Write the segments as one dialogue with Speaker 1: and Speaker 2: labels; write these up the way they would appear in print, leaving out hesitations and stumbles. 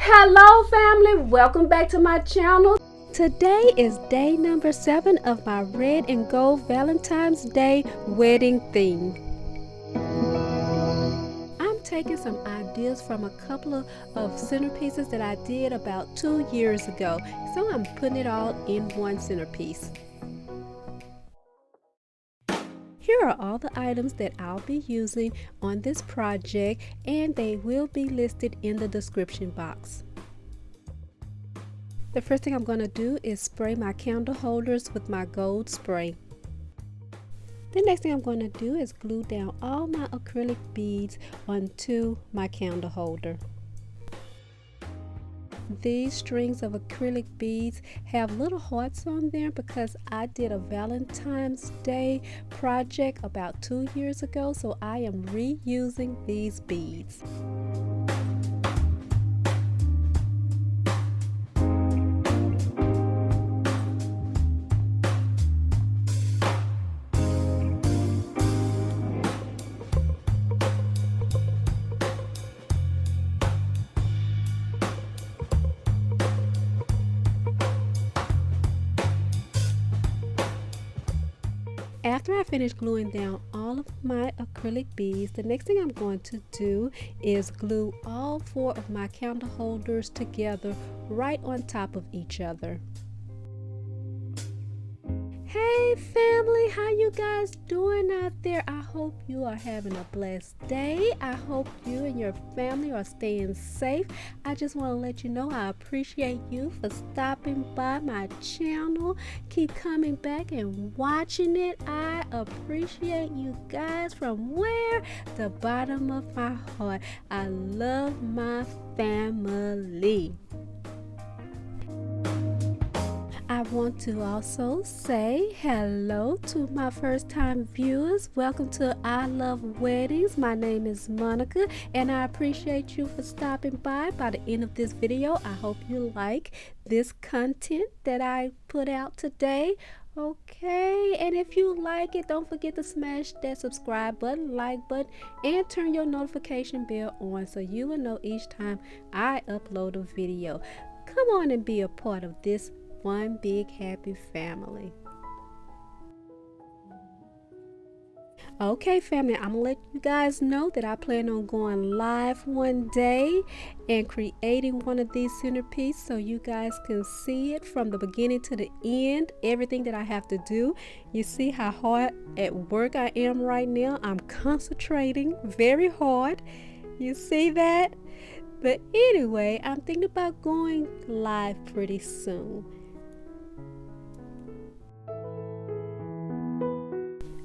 Speaker 1: Hello family, welcome back to my channel. Today is day number 7 of my red and gold Valentine's Day wedding theme. I'm taking some ideas from a couple of centerpieces that I did about 2 years ago, so I'm putting it all in one centerpiece. Here are all the items that I'll be using on this project, and they will be listed in the description box. The first thing I'm going to do is spray my candle holders with my gold spray. The next thing I'm going to do is glue down all my acrylic beads onto my candle holder. These strings of acrylic beads have little hearts on them because I did a Valentine's Day project about 2 years ago, so I am reusing these beads. After I finish gluing down all of my acrylic beads, the next thing I'm going to do is glue all 4 of my candle holders together right on top of each other. Hey family, how you guys doing out there? I hope you are having a blessed day. I hope you and your family are staying safe. I just want to let you know I appreciate you for stopping by my channel. Keep coming back and watching it. I appreciate you guys from where? The bottom of my heart. I love my family. I want to also say hello to my first time viewers. Welcome to I Love Weddings. My name is Monica and I appreciate you for stopping by the end of this video. I hope you like this content that I put out today. Okay, and if you like it, don't forget to smash that subscribe button, like button, and turn your notification bell on so you will know each time I upload a video. Come on and be a part of this one big happy family. Okay family, I'm gonna let you guys know that I plan on going live one day and creating one of these centerpieces so you guys can see it from the beginning to the end, everything that I have to do. You see how hard at work I am right now. I'm concentrating very hard. You see that? But anyway, I'm thinking about going live pretty soon.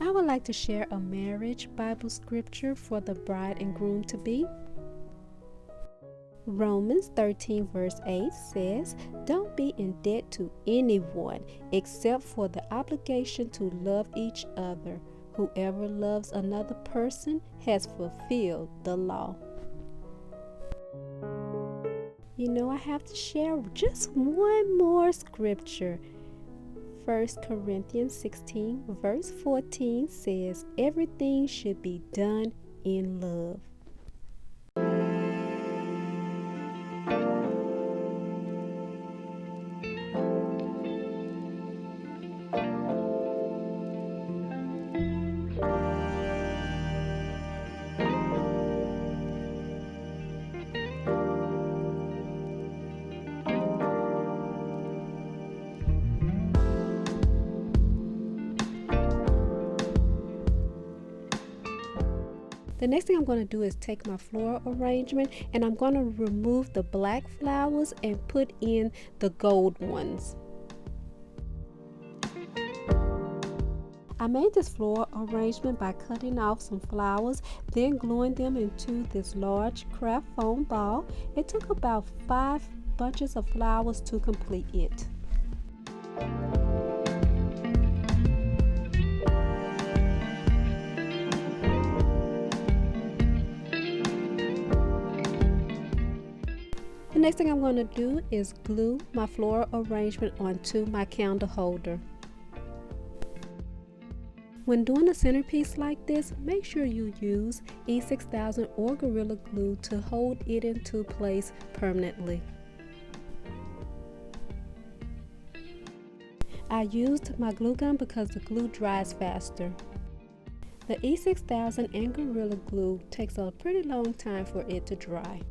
Speaker 1: I would like to share a marriage Bible scripture for the bride and groom to be. Romans 13 verse 8 says, "Don't be in debt to anyone except for the obligation to love each other. Whoever loves another person has fulfilled the law." You know, I have to share just one more scripture. 1 Corinthians 16 verse 14 says, "Everything should be done in love." The next thing I'm going to do is take my floral arrangement and I'm going to remove the black flowers and put in the gold ones. I made this floral arrangement by cutting off some flowers, then gluing them into this large craft foam ball. It took about 5 bunches of flowers to complete it. The next thing I'm going to do is glue my floral arrangement onto my candle holder. When doing a centerpiece like this, make sure you use E6000 or Gorilla Glue to hold it into place permanently. I used my glue gun because the glue dries faster. The E6000 and Gorilla Glue takes a pretty long time for it to dry.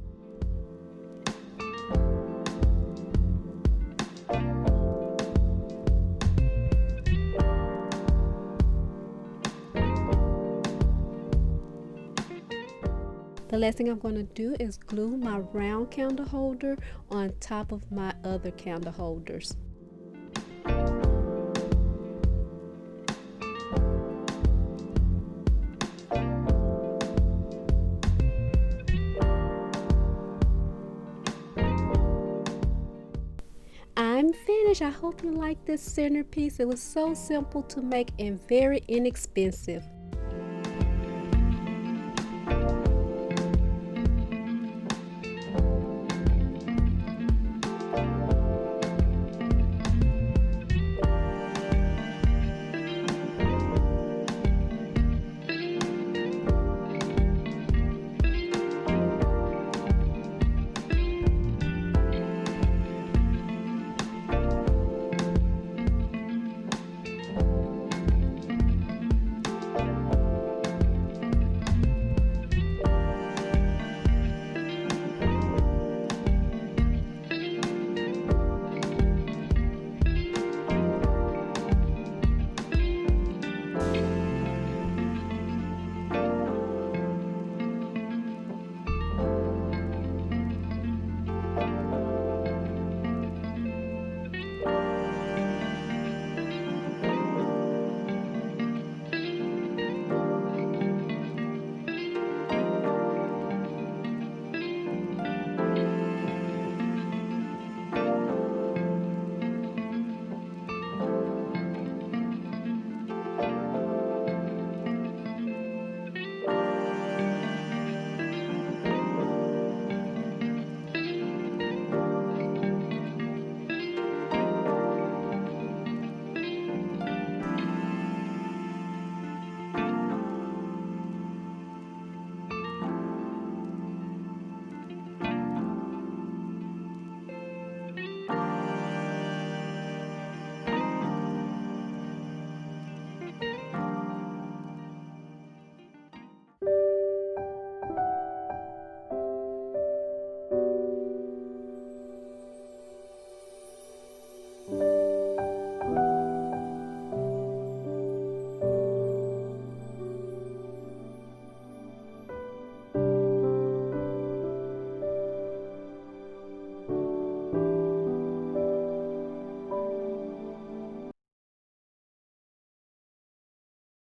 Speaker 1: The last thing I'm going to do is glue my round candle holder on top of my other candle holders. I'm finished. I hope you like this centerpiece. It was so simple to make and very inexpensive.